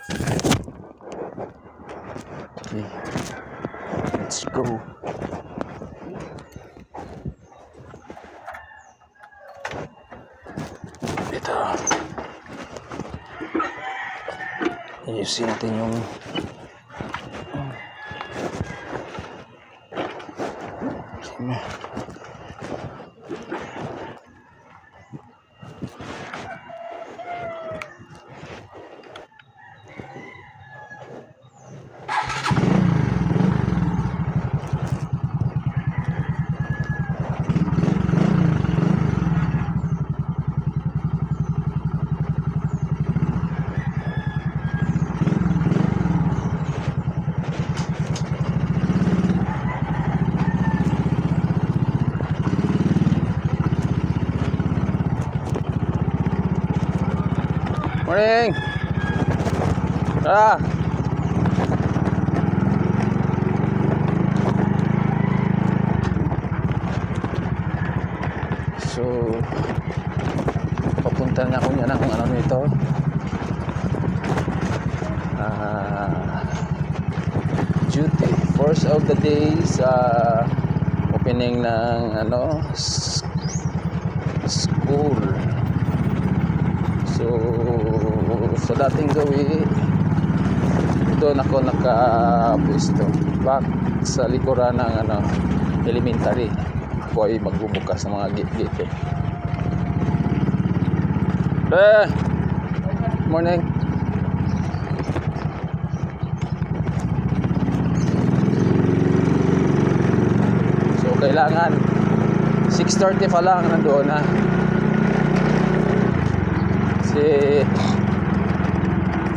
Okay, let's go. Ito. Ayusin natin yung morning. So papunta na ako niya ng ano nito, duty first of the day sa opening ng ano school. So sa dating gawi doon ako nakapwesto back sa likuran ng ano elementary. Ako ay magbubukas ng mga gate. Morning. So kailangan 6:30 pa lang nandoon na. Kasi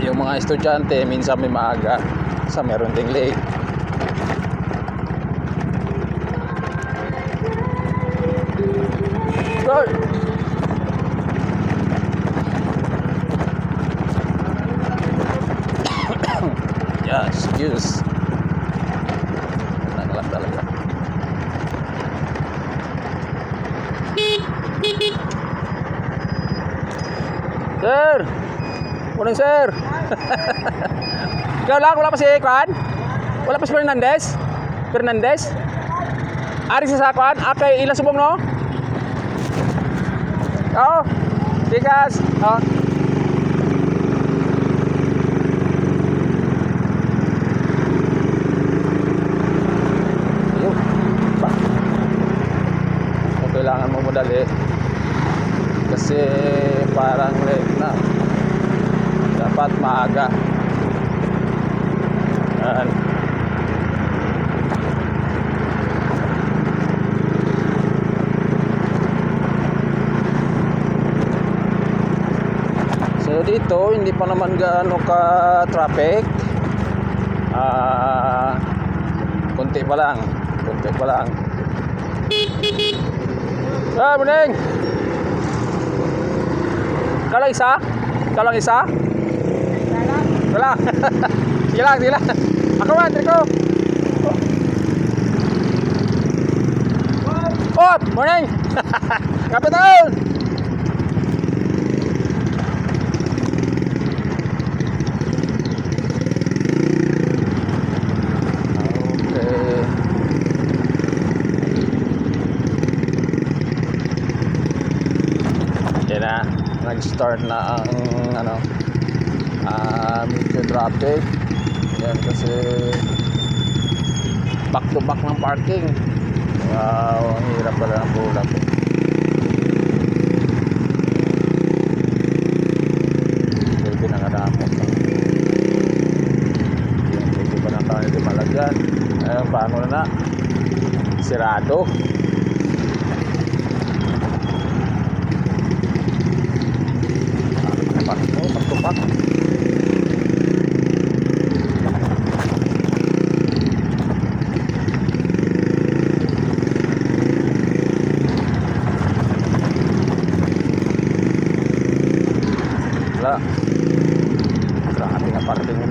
yung mga estudyante minsan may maaga, sa meron ding late. Good. Yeah, excuse. Naglag talaga. Sir! Morning, sir! Ikaw lang, wala pa si Kwan? Wala pa si Fernandez? Fernandez? Ari sa Kwan? Okay, ilang subong, no? Oo. Tikas. Oo. Ayun. Ba? So, kailangan mo madali. Kasi parang late na. Dapat maaga. Yan. So dito hindi pa naman gaano ka traffic. Kunti pa lang. Morning. Kalang isa? Wala. Sige lang. Ako man, Trico. Oh, morning. Kapitan. Okay. Na. Nag-start na ang ano medyo traffic yan kasi back to back ng parking. Wow, ang hirap pala ng bulak. Pwede na kadamot pwede pa na tayo dumalagyan. Ayun, paano na sirado. Back. Wala. Grabe nga parking mo.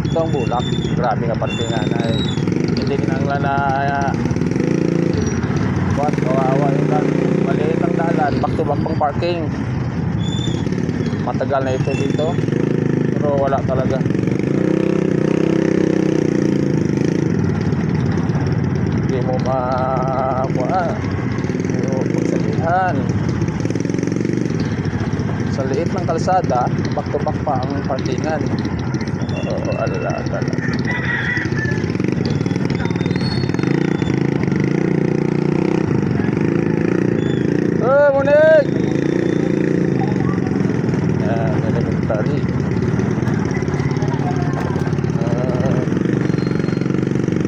Ito ang bulak. Grabe nga parking nga na hindi kinanglan na kawawa yung maliit ang dalan. Back to back pang parking. matagal na ito dito. Pero wala talaga. Hindi mo pagsalihan. Sa liit ng kalsada, back to back pa ang parkingan. Oo, alala. Munig! Yan, elementary.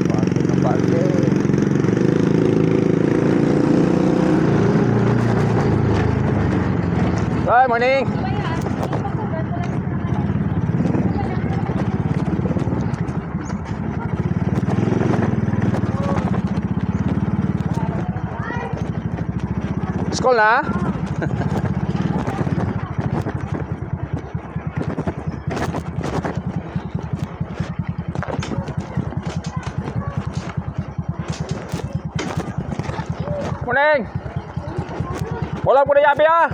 Parking na parking. Hi, morning! School na? Morning! Wala po na yabi ah!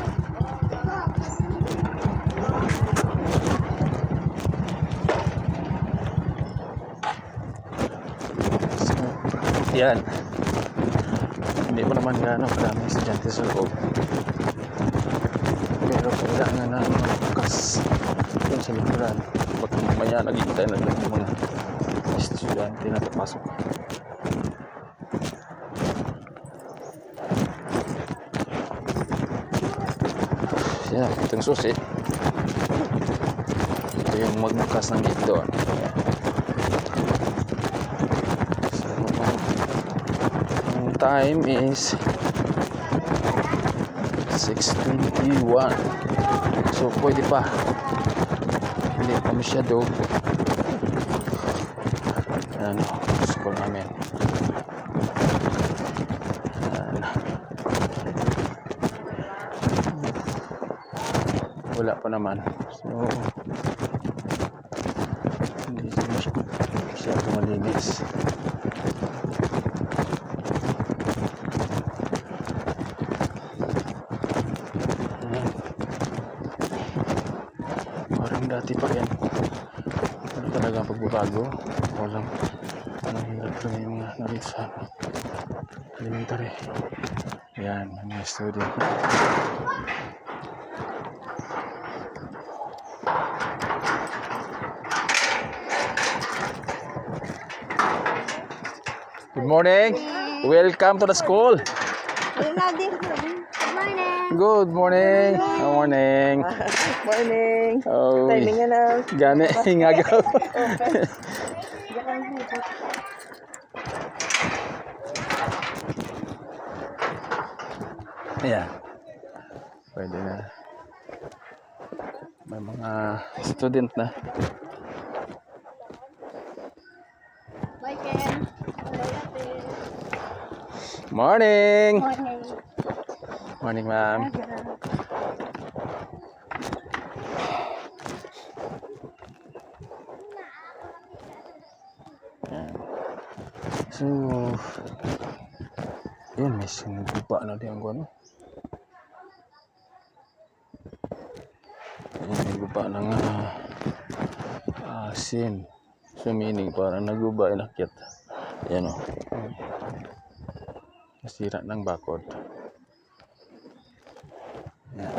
Yan. Hindi mo naman gano'ng maraming estudyante sa loob. Pero kailangan na magbukas dun sa likuran. Pag mamaya naghihintay na lang yung mga estudyante na papasok. Yan, itong susi. Ito yung magbukas ng gate doon. Time is 6:21. So pwede pa. Hindi pa masyado. Yan, school namin. Yan. Wala pa naman. So hindi masyado malinis. Dati pa yan. Ano talaga ang pagbabago? Walang hirap rin yung mga narito sa elementary. Yan, mga student. Good morning. Welcome to the school. Good morning. Good morning. Morning. Oh, Timing nga na. gani hingagaw. Ayan. Pwede na. May mga student na. Bye, Ken. Morning. Morning. Morning, ma'am. So, yun, may sinugupa na din ako, ano? Sinugupa ng asin. So, meaning, parang naguba, inakyat. Ayan, o. Nasira ng bakod. Ayan.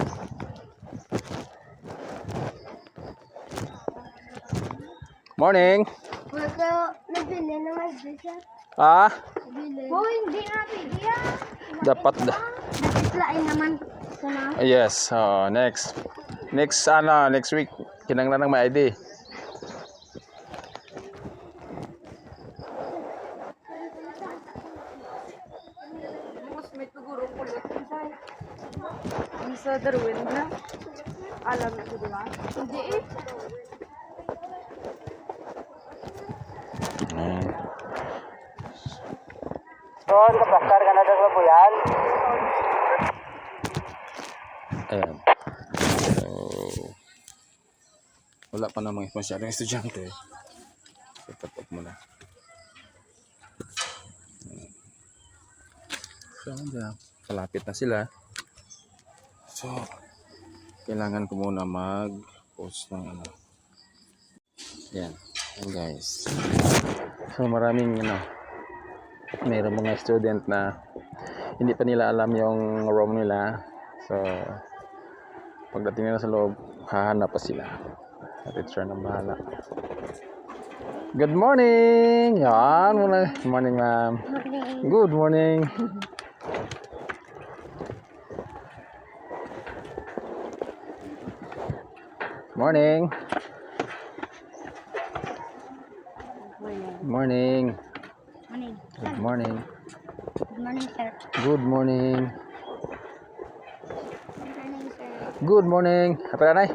Morning! Nabili na may bisa. Ah? Hindi natin yan. Dapat da. Nakislain naman sa na. Yes, next week kinanglan ng may ID. May tuguro ko lang. Sa Darwin na. Alam na ko diba? Hindi eh. Kapasar ka na sa buyan. Ayan. So, wala pa namang masyadong estudyante. So, tapos mo na. So, kalapit na sila. So, kailangan ko muna mag-post ng ano. Yan. Yan guys. So maraming mayroong mga student na hindi pa nila alam yung room nila. So pagdating nila sa loob, hahanap pa sila. Teacher na bahala. Good morning! Yan muna. Good morning, ma'am. Good morning. Morning. Morning. Morning. Good morning. Good morning, sir. Good morning. Good morning, sir. Good morning. Apa nanay?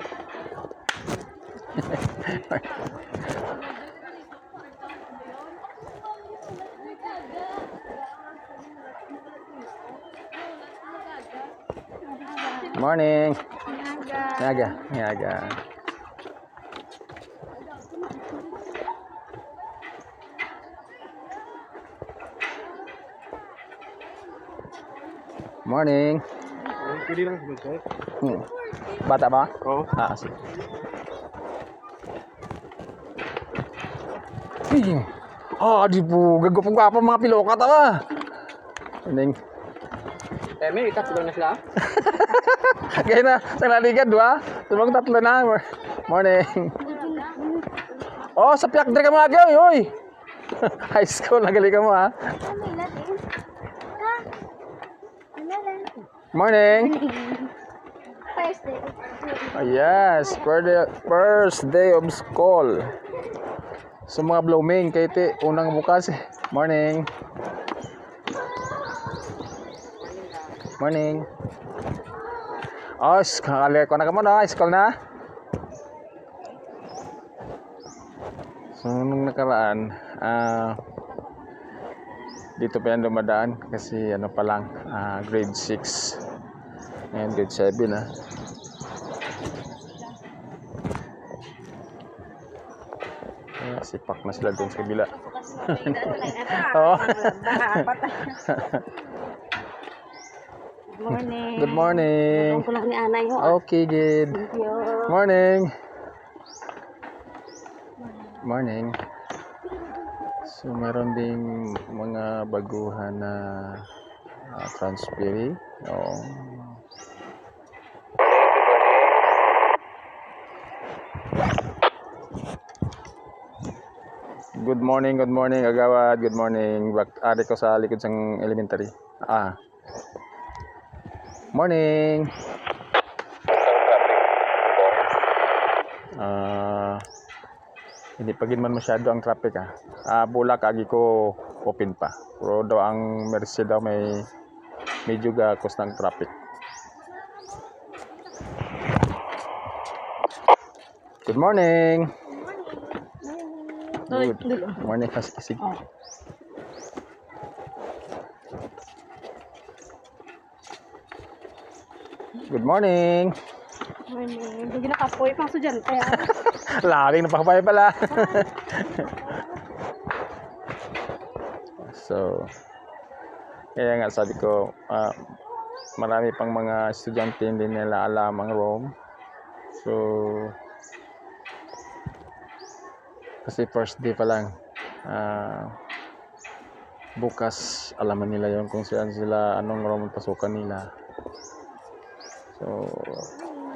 Morning. Nyaga, nyaga. Morning. Pwede lang sumagkay. Bata ba? Oo. Ah, sige. Di po. Gagapong ka pa mga pilokat ba? Morning. May tatlo na sila. Kaya na, sa naligan, dua. Tumang tatlo na. Morning. Oh, sa piyak ka mga agyaw, oy. High school, nagali ka mo, ha? Ano yung latin? Ha? Ano lang? Morning. First day. Oh, yes, first day of school. So mga blooming, kaya iti, unang bukas. Morning. Morning. Oh, kakali ko na ka mo na, school na. So nung nakaraan, dito pa yan dumadaan kasi ano pa lang, grade 6. Ngayon grade 7 na. Sipak na sila doon sa kabila. Oo. Good morning. Good morning. Ang kulang ni Anay ho. Okay, good. Thank you. Morning. Morning. So, meron ding mga baguhan na transferi. Oh. Good morning, agawad. Good morning. Ari ko sa likod ng elementary. Morning. Hindi pagin man masyado ang traffic Bulak agi ko open pa. Pero daw ang Merced daw may medyo gakos ng traffic. Good morning. Good morning, Kasih. Good morning. Morning. Hindi na kapoy pang sudyante. Laging napakapay pala. So, kaya nga sabi ko, marami pang mga estudyante hindi nila alam ang room. So, kasi first day pa lang, bukas alaman nila yon kung saan sila, anong room ang pasukan nila. So,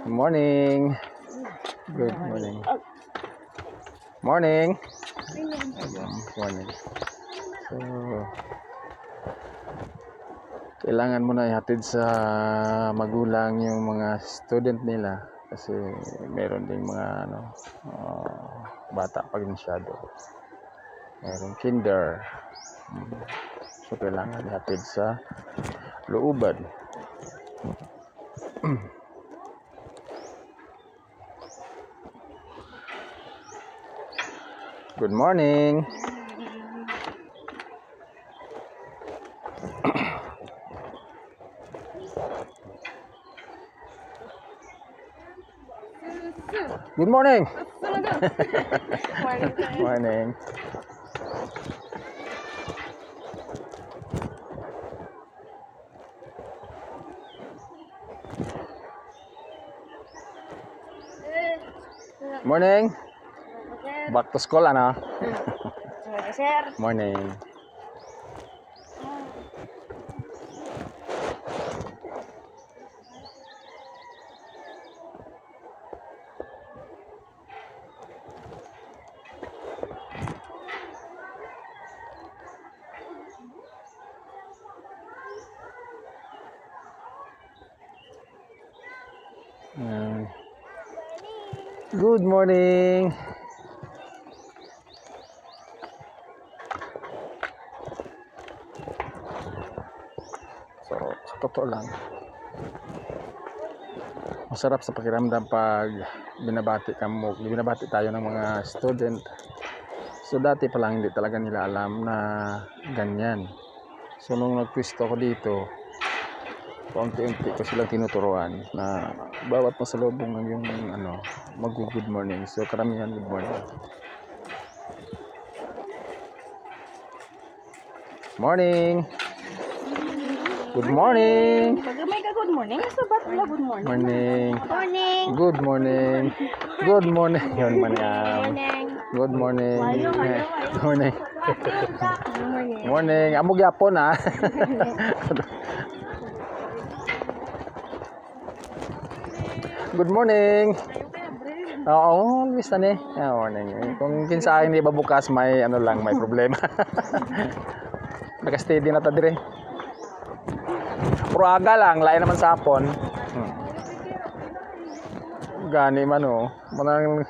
good morning. Good morning. Morning. Morning. So, kailangan mo na ihatid sa magulang yung mga student nila kasi meron ding mga bata pag masyado. Meron kinder. So, kailangan ihatid sa looban. Good morning. Good morning. Morning. Morning. Sir. Back to school, ano? Sir. Morning. Ayan. Good morning. So, sa totoo lang, masarap sa pakiramdam pag binabati tayo ng mga student. So, dati pa lang hindi talaga nila alam na ganyan. So, nung nagpwisto ko dito, paunti-unti ko silang tinuturuan na bawat pasalubong ng yung mag-good morning. So, karamihan good morning. Morning! Good morning! Magamay ka good morning. Sa ba't wala good morning? Morning! Morning. Good morning! Good morning! Yun man yan. Morning. Good morning! Mayo. Morning! Morning. Morning! Amog yapon ha! Good morning! Oo, always na ni. Morning. Kung kinsa hindi ba bukas may may problema. Naka-steady na ta dire. Puro aga lang, lain naman sa hapon. Gani man Manang.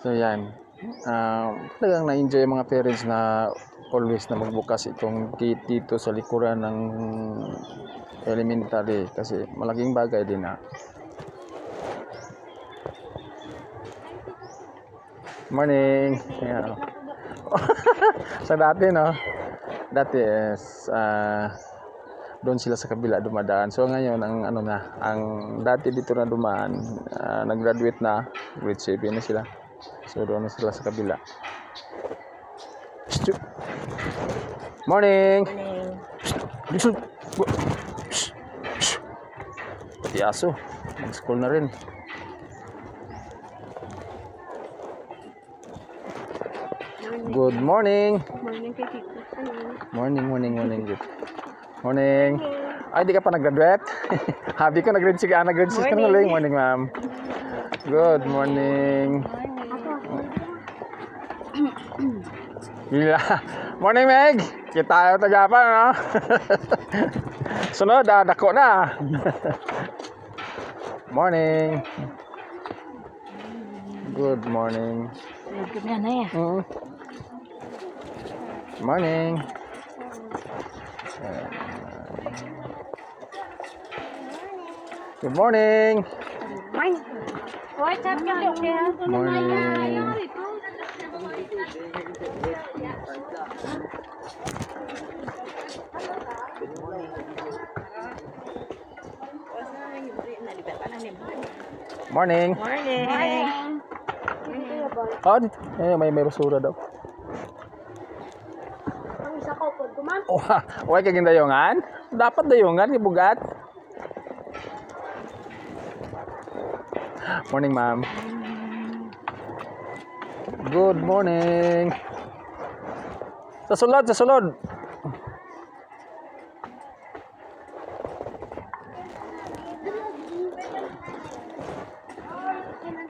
So yan. Talagang na-enjoy yung mga parents na always na magbukas itong gate dito sa likuran ng elementary kasi malaking bagay din Morning. Yeah. Sa dati dati is doon sila sa kabila dumadaan. So ngayon ang dati dito na dumaan, nag-graduate na, grade 7 na sila. So doon na sila sa kabila. Morning. Morning. Pati aso, mag-school na rin. Good morning. Morning kay Tito. Morning. Morning. Ay, di ka pa nag-graduate? Habi ko nag-grade 6 ka na ulit. Morning, ma'am. Good morning. Morning, Meg. Kita tayo tagapan, no? Sunod, dako na. Morning. Good morning. Good na ya. Morning. Good morning. Morning. What's up, Morning. Morning. Morning. Oh, may basura daw. Ang isa ko po, kuman. Huwag kaging dayungan. Dapat dayungan, ibugat. Morning, ma'am. Good morning. Sa sulod.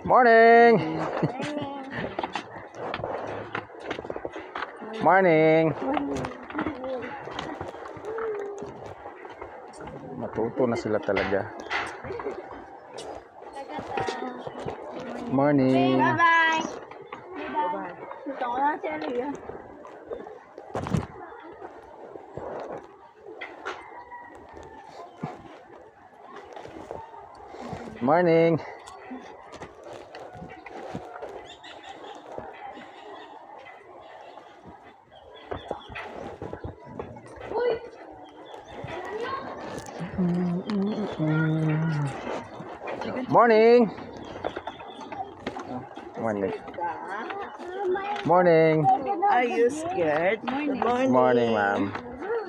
Morning. Morning. Matuto na sila talaga. Morning. Bye-bye. Ito ko na siya, Lia. Morning. Morning. Morning. Morning. Are you scared? Morning. Morning, ma'am.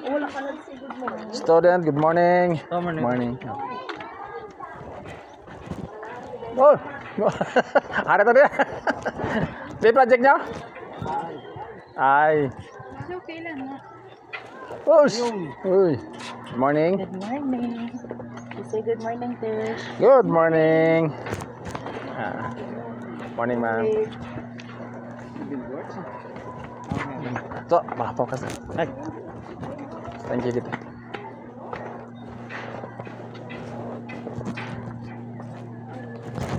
Wala ka lang say good morning. Student, good morning. Morning. Morning. Oh! Harap na. May project nyo? Ay. Okay lang na. Uy! Uy! Good morning. Good morning. You say good morning, Tish. Good morning. Morning, ma'am. So, makapokas. Ay. Thank you, dito.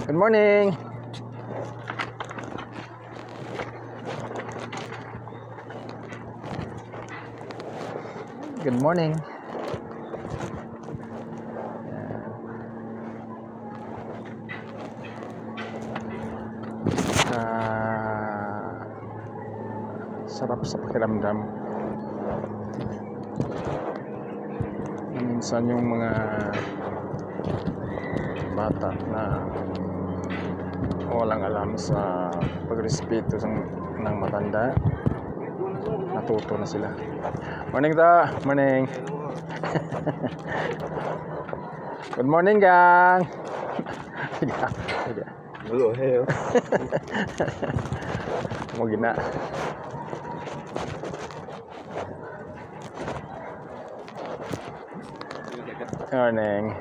Good morning. Good morning. Sarap sa pakiramdam. Minsan yung mga bata na walang alam sa pagrespeto ng matanda, natuto na sila. Morning ta, morning. Good morning, gang. Hello, hello. Mo gina. Morning.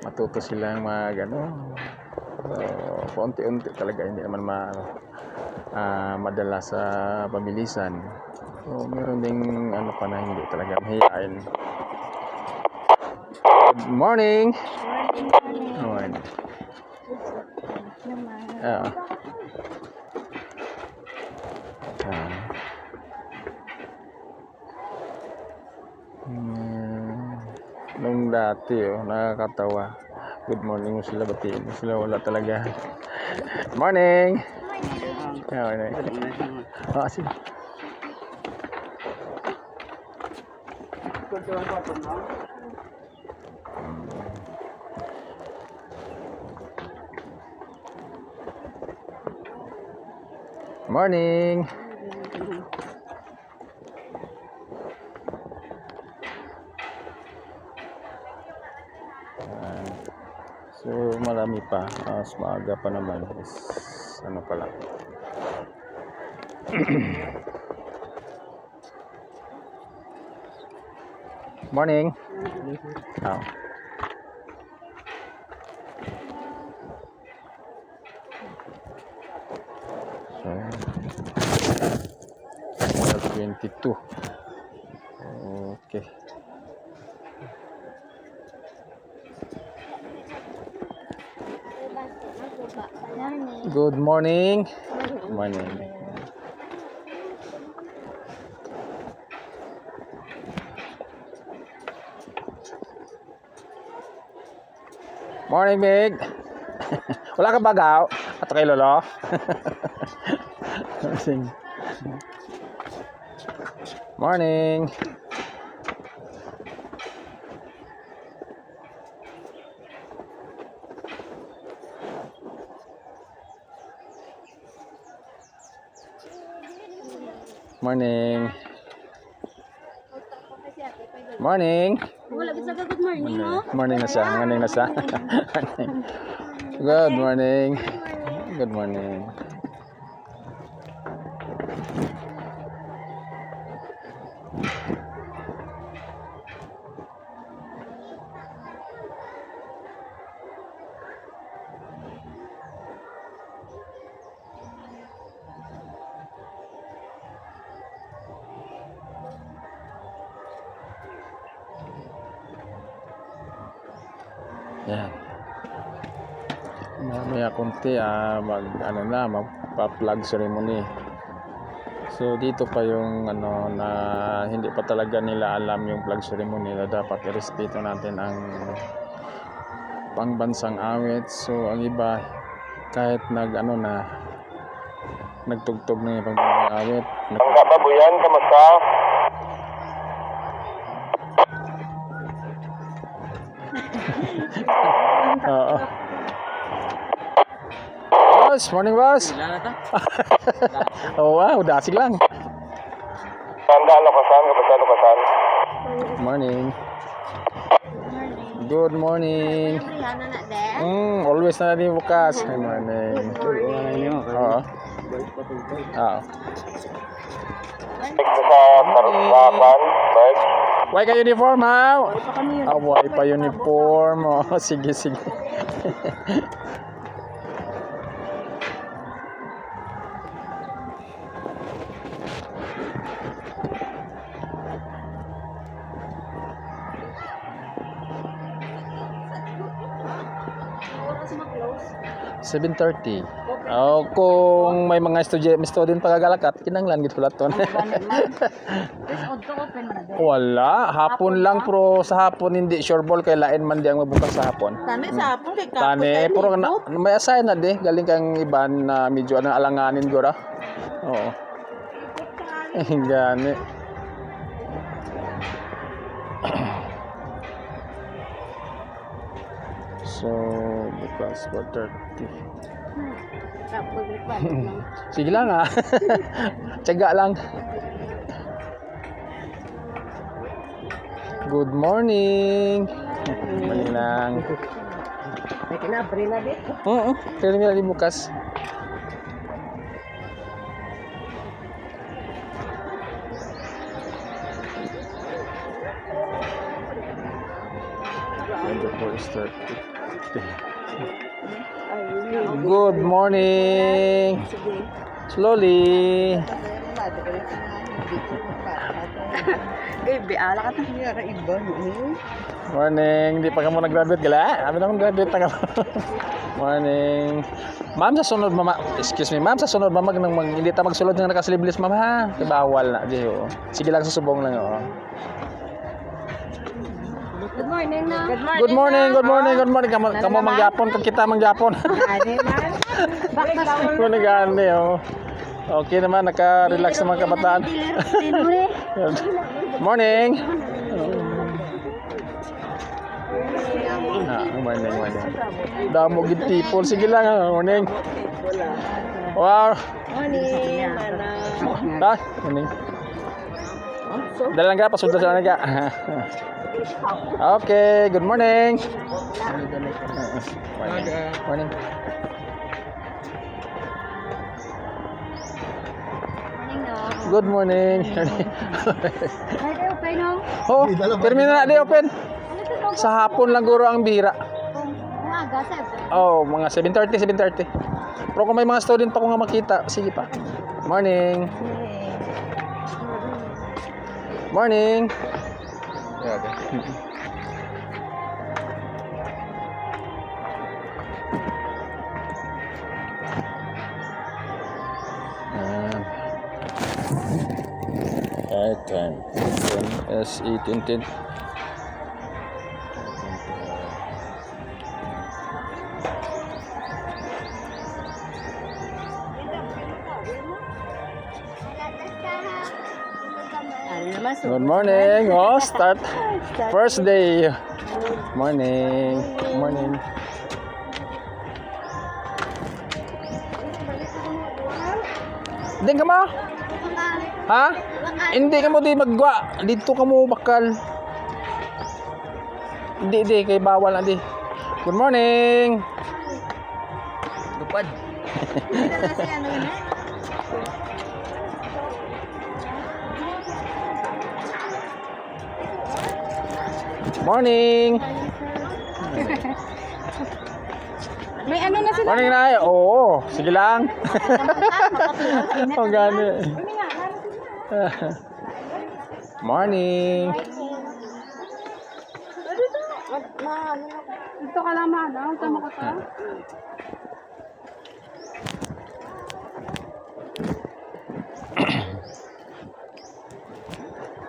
Matuto silang paunti-unti talaga, hindi naman madala sa pabilisan. So, meron ding pa na hindi talaga mahihain. Good morning. Morning. Nung dati, nakakatawa. Good morning mo sila, batiin mo sila, wala talaga. Morning. Morning. Sige. Morning. So marami pa, mas maaga pa naman is ano pala. Morning. Oh. So 22. Okay. Good morning. Morning. Morning, Meg. Wala ka bagaw? Ato kay Lolo? Morning. Morning. Morning. Wala bisa ka good morning, no? Morning na siya. Morning na siya. Good morning. Good morning. Yan. Mamaya konti magpa-plug ceremony. So dito pa yung na hindi pa talaga nila alam yung plug ceremony na dapat irespeto natin ang pangbansang awit. So ang iba kahit nagtugtog na yung pangbansang awit. Babuyan, kamusta? Oo. Boss, morning boss. Oh wow, dasig lang. Sanda, Lokasan, kamusta Lokasan? Morning. Good morning. Rihanna na de. Always na din bukas. Good morning. Oo. Oo. Next sa Sarapan, Berg. Why ka uniform ha? Why pa uniform? Oh, sige, sige. Oras ma-close. 7:30. Oh, kung may mga student pagagalakat, kinanglan gid hulaton. Is odd to open man de. Wala, hapon lang pero sa hapon hindi sure ball kay lain man di ang mabukas sa hapon. Tani sa hapon kay kapos. Tani, puro may assign na di, galing kang iban na medyo ano alanganin gura. Oo. Gani. So, bukas 4:30. Kapos pa. Sige lang ha. Tiyaga lang. Good morning. Mali lang. May kinabre na di. Oo, pero may bukas. Good morning. Slowly. Eh, biala ka tayo ra iba no. Morning. Di pa ka mo nag-graduate gala? Abi naman graduate na ka. Morning. Ma'am sa sunod mama, excuse me, ma'am sa sunod mama hindi ta magsulod ng nakasiliblis ma'am ha. Kay bawal na di ho. Sige lang sa subong lang oh. Good morning na. Good morning, good morning, good morning. Kamo mangyapon kag kita mangyapon. Ani man. Bakit Kuno gani oh. Okay naman, naka-relax naman kabataan. Morning. Morning, morning. Damo gid people. Sige lang, morning. Wow. Morning, mana. Morning. Dalang ka, pasunod sa ka. Okay, good morning. Morning. Good morning. Ay, open no. Oh, terminal na di open. Sa hapon lang guro ang bihira. Umaga, sir. Oh, mga 7:30. Pero kung may mga student pa ko nga makita, sige pa. Morning. Morning. Time. S1810. Good morning. Oh, start. First day. Morning. Morning. Hindi ka mo? Ha? Hindi ka mo di magwa. Dito ka mo bakal. Hindi, kay bawal na di. Good morning. Lupad. Morning. May ano na sila? Morning na. Oo, sige lang. Oh, gani. Morning. Ito ka lang man, tama ko ta.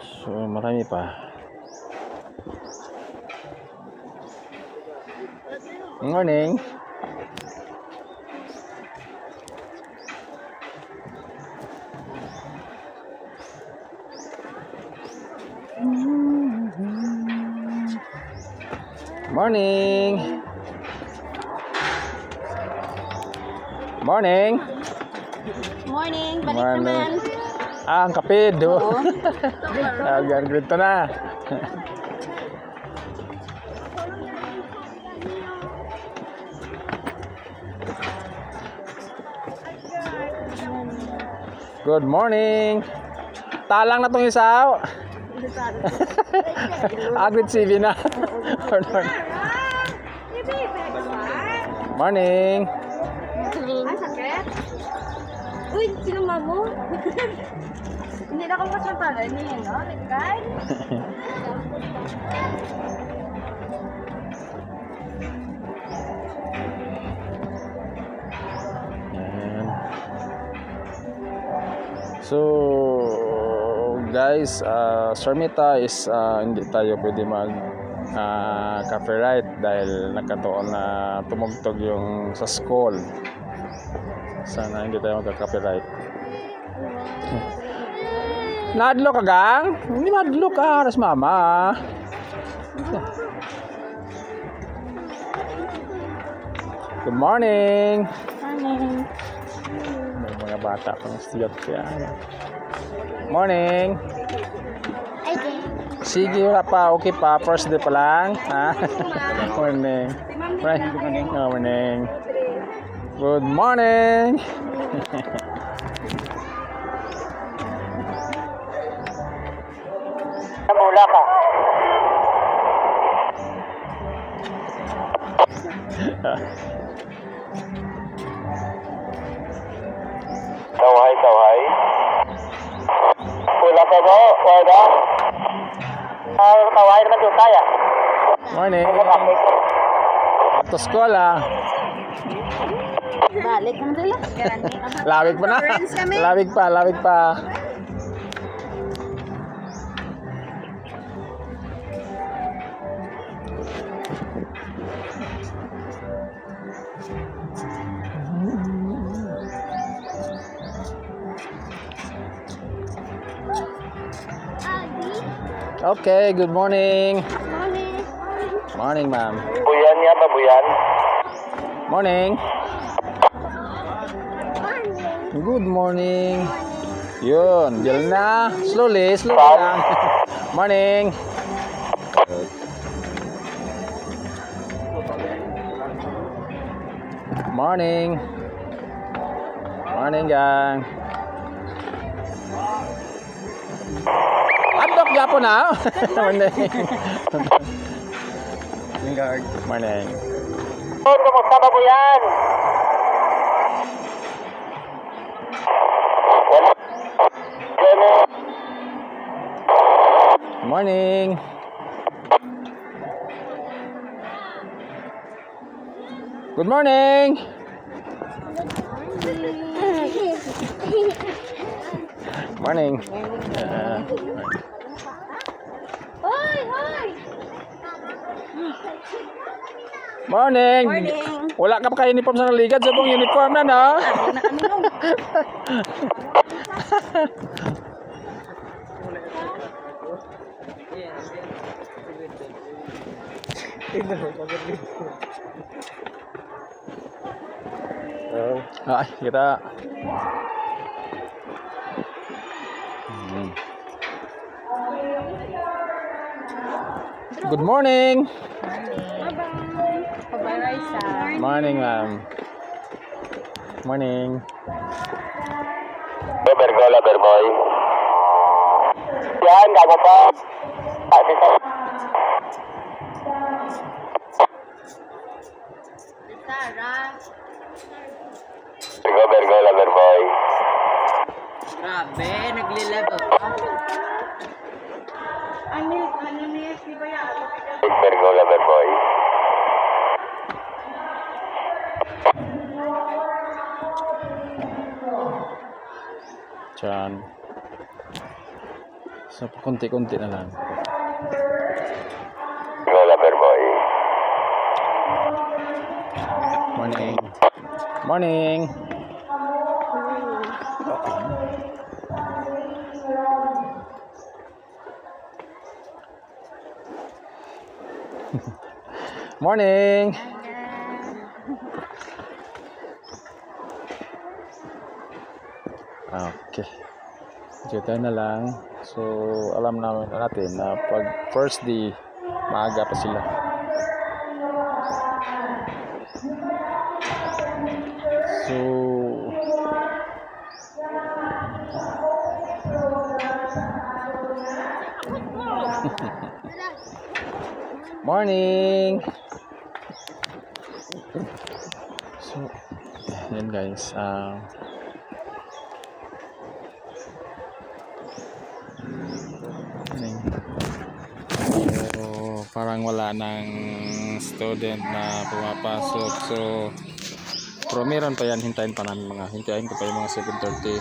So, marami pa. Morning. Morning. Morning. Morning, balik Morning. naman. Ang kapid. Oh. Ayan, grito na. Good morning. Talang na tong isaw. Agrit CV na. Morning. Ay, sakit? Uy, sinama mo? Hindi na ako masuntalan niya, no? Nagkay? Ayan. So, guys, Sarmita is hindi tayo pwede mag copyright dahil nagkataon na tumugtog yung sa school. Sana hindi tayo magka-copyright. Nadlo ka gang? Hindi madlo ka, aras mama. Good morning. Morning. May mga bata pang siyot yan. Morning. Sige, wala pa. Okay pa. First day pa lang. Ha? Morning. Morning. Morning. Good morning. Mula ka. Kawhay, kawhay. Pula ka mo, Wada. Kawhay naman doon kaya. Morning. Back to school ah. Balik mo dala. Lawig pa na. Lawig pa, lawig pa. Okay, good morning. Morning, ma'am. Buyan niya ba, buyan? Morning. Good morning. Yun, diyan na. Slowly, slowly lang. Morning. Morning. Morning, gang. Hotdog Japo na. Morning. Morning. Oh, kumusta ba, buyan? Morning. Good morning. Morning. Hoy, hoy! Morning. Morning. Wala ka pa kayo uniform sa naligad sa buong uniform na, no? Ay, kita. Good morning. Bye-bye, Raisa. Morning, ma'am. Morning. Bergo, lover boy. Yan, gago pa. Bergo, lover boy. Grabe, naglilaba. Bergo, lover boy. Diyan. So, konti-konti na lang. Bergo, lover boy. Morning. Morning. Morning. Okay. Dito na lang. So, alam natin na pag first day, maaga pa sila. So, Morning! So, yan guys. So, parang wala nang student na pumapasok. So, pero meron pa yan. Hintayin pa namin hintayin ko pa yung mga 7:30.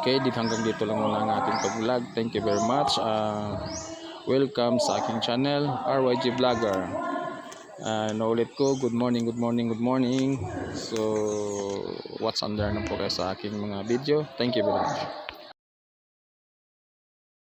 Okay, hanggang dito lang muna ang ating pag-vlog. Thank you very much. Welcome sa aking channel, RYG Vlogger. Naulit ko, good morning. So, watch under na po kayo sa aking mga video. Thank you very much.